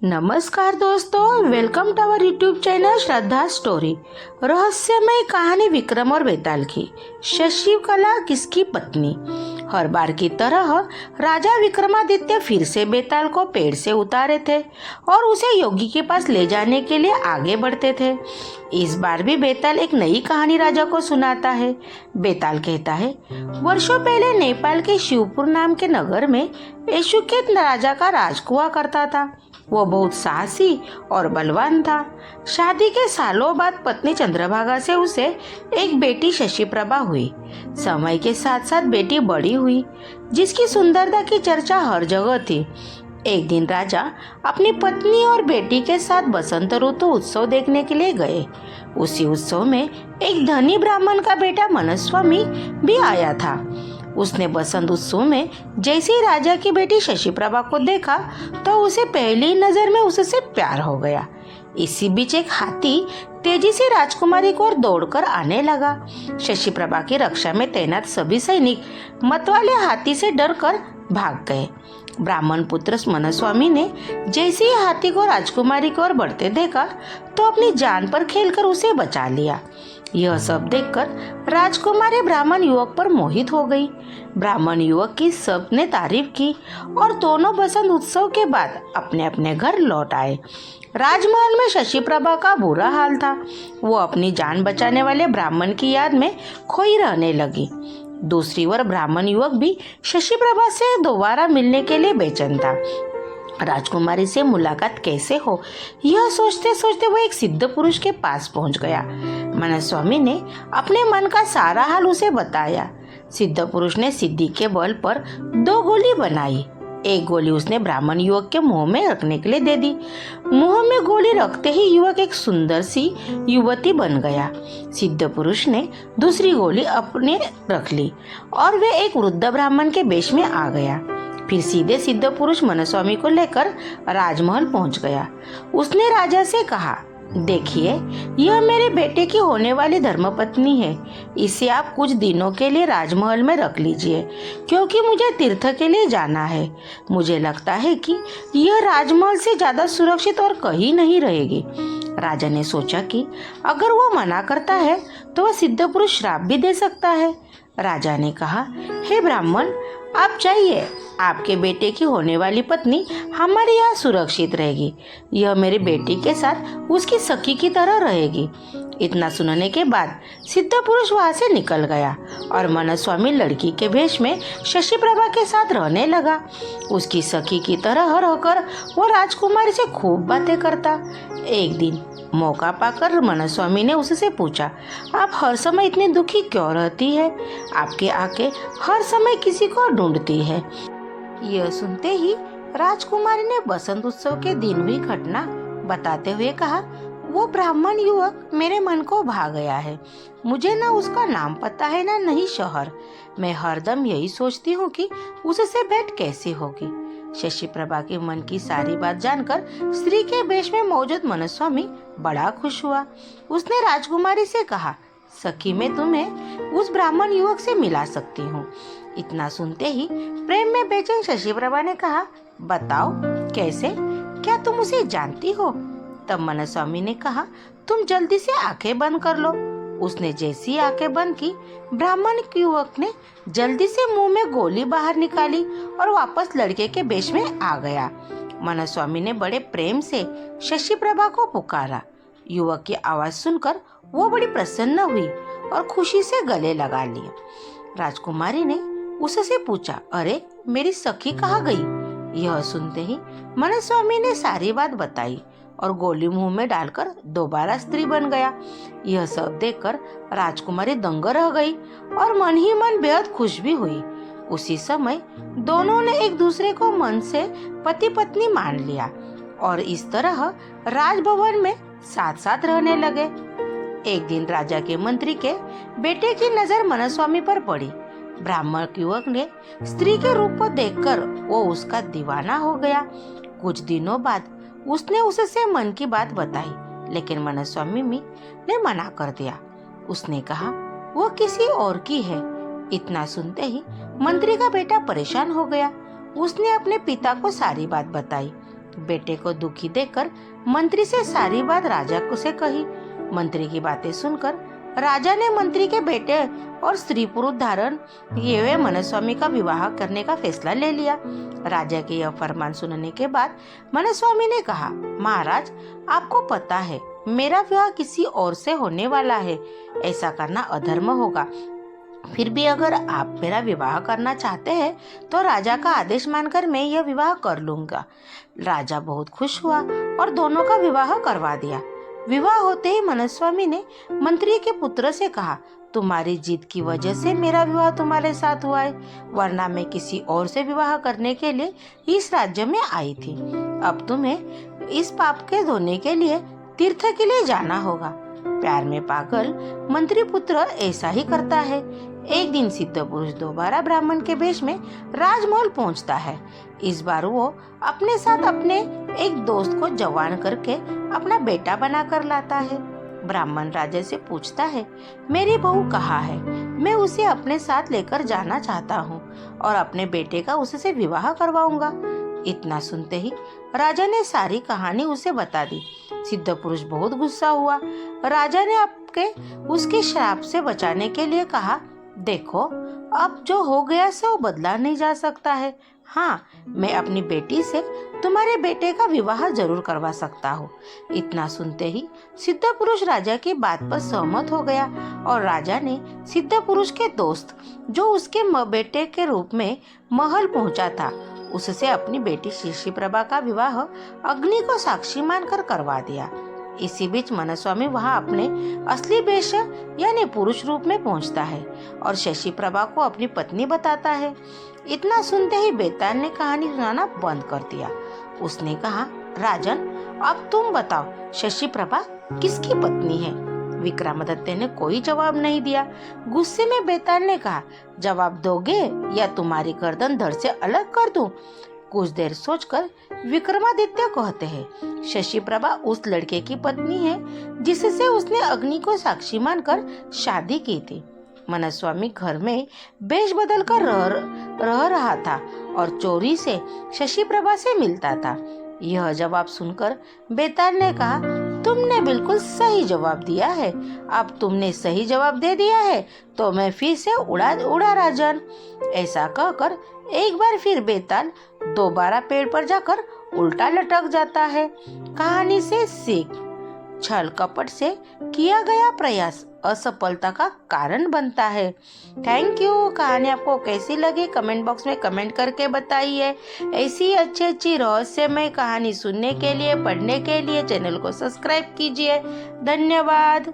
नमस्कार दोस्तों, welcome to our YouTube channel Shraddha story. रहस्यमय कहानी विक्रम और बेताल की। शशिकला किसकी पत्नी। हर बार की तरह राजा विक्रमादित्य फिर से बेताल को पेड़ से उतारे थे और उसे योगी के पास ले जाने के लिए आगे बढ़ते थे। इस बार भी बेताल एक नई कहानी राजा को सुनाता है। बेताल कहता है, वर्षों पहले नेपाल के शिवपुर नाम के नगर में एशुकेत राजा का राज हुआ करता था। वो बहुत साहसी और बलवान था। शादी के सालों बाद पत्नी चंद्रभागा से उसे एक बेटी शशिप्रभा हुई। समय के साथ साथ बेटी बड़ी हुई, जिसकी सुंदरता की चर्चा हर जगह थी। एक दिन राजा अपनी पत्नी और बेटी के साथ बसंत ऋतु उत्सव देखने के लिए गए। उसी उत्सव में एक धनी ब्राह्मण का बेटा मनस्वामी भी आया था। उसने बसंत उत्सव में जैसे ही राजा की बेटी शशिप्रभा को देखा तो उसे पहली नजर में उससे प्यार हो गया। इसी बीच एक हाथी तेजी से राजकुमारी की ओर दौड़कर आने लगा। शशिप्रभा की रक्षा में तैनात सभी सैनिक मतवाले हाथी से डरकर भाग गए। ब्राह्मण पुत्र मनस्वामी ने जैसे ही हाथी को राजकुमारी की ओर बढ़ते देखा तो अपनी जान पर खेलकर उसे बचा लिया। यह सब देखकर राजकुमारी ब्राह्मण युवक पर मोहित हो गई। ब्राह्मण युवक की सबने तारीफ की और दोनों बसंत उत्सव के बाद अपने अपने घर लौट आए। राजमहल में शशिप्रभा का बुरा हाल था। वो अपनी जान बचाने वाले ब्राह्मण की याद में खोई रहने लगी। दूसरी ओर ब्राह्मण युवक भी शशिप्रभा से दोबारा मिलने के लिए बेचैन था। राजकुमारी से मुलाकात कैसे हो, यह सोचते सोचते वो एक सिद्ध पुरुष के पास पहुंच गया। मनस्वामी ने अपने मन का सारा हाल उसे बताया। सिद्ध पुरुष ने सिद्धि के बल पर 2 गोली बनाई। एक गोली उसने ब्राह्मण युवक के मुंह में रखने के लिए दे दी। मुंह में गोली रखते ही युवक एक सुंदर सी युवती बन गया। सिद्ध पुरुष ने दूसरी गोली अपने रख ली और वे एक वृद्ध ब्राह्मण के वेश में आ गया। फिर सीधे सिद्ध पुरुष मनस्वामी को लेकर राजमहल पहुंच गया। उसने राजा से कहा, देखिए, यह मेरे बेटे की होने वाली धर्मपत्नी है। इसे आप कुछ दिनों के लिए राजमहल में रख लीजिए, क्योंकि मुझे तीर्थ के लिए जाना है। मुझे लगता है कि यह राजमहल से ज्यादा सुरक्षित और कहीं नहीं रहेगी। राजा ने सोचा कि अगर वो मना करता है तो वह सिद्ध पुरुष श्राप भी दे सकता है। राजा ने कहा, हे ब्राह्मण, आप जाइए। आपके बेटे की होने वाली पत्नी हमारे यहाँ सुरक्षित रहेगी। यह मेरे बेटी के साथ उसकी सखी की तरह रहेगी। इतना सुनने के बाद सिद्ध पुरुष वहाँ से निकल गया और मनस्वामी लड़की के भेष में शशिप्रभा के साथ रहने लगा। उसकी सखी की तरह रहकर वो राजकुमारी से खूब बातें करता। एक दिन मौका पाकर मनस्वामी ने उससे पूछा, आप हर समय इतनी दुखी क्यों रहती है? आपके आंखें हर समय किसी को ढूंढती है। यह सुनते ही राजकुमारी ने बसंत उत्सव के दिन हुई घटना बताते हुए कहा, वो ब्राह्मण युवक मेरे मन को भा गया है। मुझे न उसका नाम पता है न नहीं शहर। मैं हरदम यही सोचती हूँ कि उससे भेंट कैसे होगी। शशिप्रभा के मन की सारी बात जानकर स्त्री के वेश में मौजूद मनस्वामी बड़ा खुश हुआ। उसने राजकुमारी से कहा, सखी, मैं तुम्हें उस ब्राह्मण युवक से मिला सकती हूँ। इतना सुनते ही प्रेम में बेचैन शशिप्रभा ने कहा, बताओ कैसे, क्या तुम उसे जानती हो? तब मनस्वामी ने कहा, तुम जल्दी से आंखें बंद कर लो। उसने जैसी आंखें बंद की, ब्राह्मण युवक ने जल्दी से मुंह में गोली बाहर निकाली और वापस लड़के के वेश में आ गया। मनस्वामी ने बड़े प्रेम से शशिप्रभा को पुकारा। युवक की आवाज सुनकर वो बड़ी प्रसन्न हुई और खुशी से गले लगा लिया। राजकुमारी ने उससे पूछा, अरे मेरी सखी कहाँ गई? यह सुनते ही मनस्वामी ने सारी बात बताई और गोली मुंह में डालकर दोबारा स्त्री बन गया। यह सब देखकर राजकुमारी दंग रह गई और मन ही मन बेहद खुश भी हुई। उसी समय दोनों ने एक दूसरे को मन से पति पत्नी मान लिया और इस तरह राजभवन में साथ साथ रहने लगे। एक दिन राजा के मंत्री के बेटे की नजर मनस्वामी पर पड़ी। ब्राह्मण युवक ने स्त्री के रूप को देखकर वो उसका दीवाना हो गया। कुछ दिनों बाद उसने उससे मन की बात बताई, लेकिन मनस्वामी ने मना कर दिया। उसने कहा, वो किसी और की है। इतना सुनते ही मंत्री का बेटा परेशान हो गया। उसने अपने पिता को सारी बात बताई। बेटे को दुखी देखकर मंत्री से सारी बात राजा को से कही। मंत्री की बातें सुनकर राजा ने मंत्री के बेटे और स्त्री पुरुष धारण किए हुए मनस्वामी का विवाह करने का फैसला ले लिया। राजा के यह फरमान सुनने के बाद मनस्वामी ने कहा, महाराज, आपको पता है मेरा विवाह किसी और से होने वाला है, ऐसा करना अधर्म होगा। फिर भी अगर आप मेरा विवाह करना चाहते हैं तो राजा का आदेश मानकर मैं यह विवाह कर लूंगा। राजा बहुत खुश हुआ और दोनों का विवाह करवा दिया। विवाह होते ही मनस्वामी ने मंत्री के पुत्र से कहा, तुम्हारी जिद की वजह से मेरा विवाह तुम्हारे साथ हुआ है, वरना मैं किसी और से विवाह करने के लिए इस राज्य में आई थी। अब तुम्हें इस पाप के धोने के लिए तीर्थ के लिए जाना होगा। प्यार में पागल मंत्री पुत्र ऐसा ही करता है। एक दिन सिद्ध पुरुष दोबारा ब्राह्मण के वेश में राजमहल पहुंचता है। इस बार वो अपने साथ अपने एक दोस्त को जवान करके अपना बेटा बनाकर लाता है। ब्राह्मण राजा से पूछता है, मेरी बहू कहाँ है? मैं उसे अपने साथ लेकर जाना चाहता हूँ और अपने बेटे का उससे विवाह करवाऊंगा। इतना सुनते ही राजा ने सारी कहानी उसे बता दी। सिद्ध पुरुष बहुत गुस्सा हुआ। राजा ने उसके श्राप से बचाने के लिए कहा, देखो, अब जो हो गया सो वो बदला नहीं जा सकता है। हाँ, मैं अपनी बेटी से तुम्हारे बेटे का विवाह जरूर करवा सकता हूँ। इतना सुनते ही सिद्ध पुरुष राजा की बात पर सहमत हो गया और राजा ने सिद्ध पुरुष के दोस्त, जो उसके बेटे के रूप में महल पहुंचा था, उससे अपनी बेटी शशिप्रभा का विवाह अग्नि को साक्षी मानकर करवा दिया। इसी बीच मनस्वामी वहां अपने असली वेश यानी पुरुष रूप में पहुंचता है और शशिप्रभा को अपनी पत्नी बताता है। इतना सुनते ही बेताल ने कहानी सुनाना बंद कर दिया। उसने कहा, राजन, अब तुम बताओ, शशिप्रभा किसकी पत्नी है? विक्रमादित्य ने कोई जवाब नहीं दिया। गुस्से में बेताल ने कहा, जवाब दोगे या तुम्हारी गर्दन धड़ से अलग कर दूं? कुछ देर सोचकर विक्रमादित्य कहते हैं, शशिप्रभा उस लड़के की पत्नी है जिससे उसने अग्नि को साक्षी मानकर शादी की थी। मनस्वामी घर में वेश बदल कर रह रहा था और चोरी से शशिप्रभा से मिलता था। यह जवाब सुनकर बेताल ने कहा, तुमने बिल्कुल सही जवाब दिया है। अब तुमने सही जवाब दे दिया है तो मैं फिर से उड़ा राजन। ऐसा कहकर एक बार फिर बेताल दोबारा पेड़ पर जाकर उल्टा लटक जाता है। कहानी से सीख, छल कपट से किया गया प्रयास असफलता का कारण बनता है। Thank you. कहानी आपको कैसी लगी कमेंट बॉक्स में कमेंट करके बताइए। ऐसी अच्छी रहस्यमय कहानी सुनने के लिए, पढ़ने के लिए चैनल को सब्सक्राइब कीजिए। धन्यवाद।